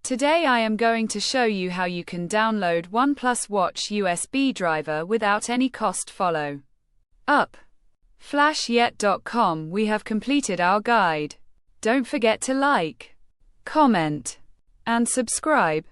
Today I am going to show you how you can download OnePlus Watch USB driver without any cost. Follow up. Flashyet.com. We have completed our guide. Don't forget to like, comment, and subscribe.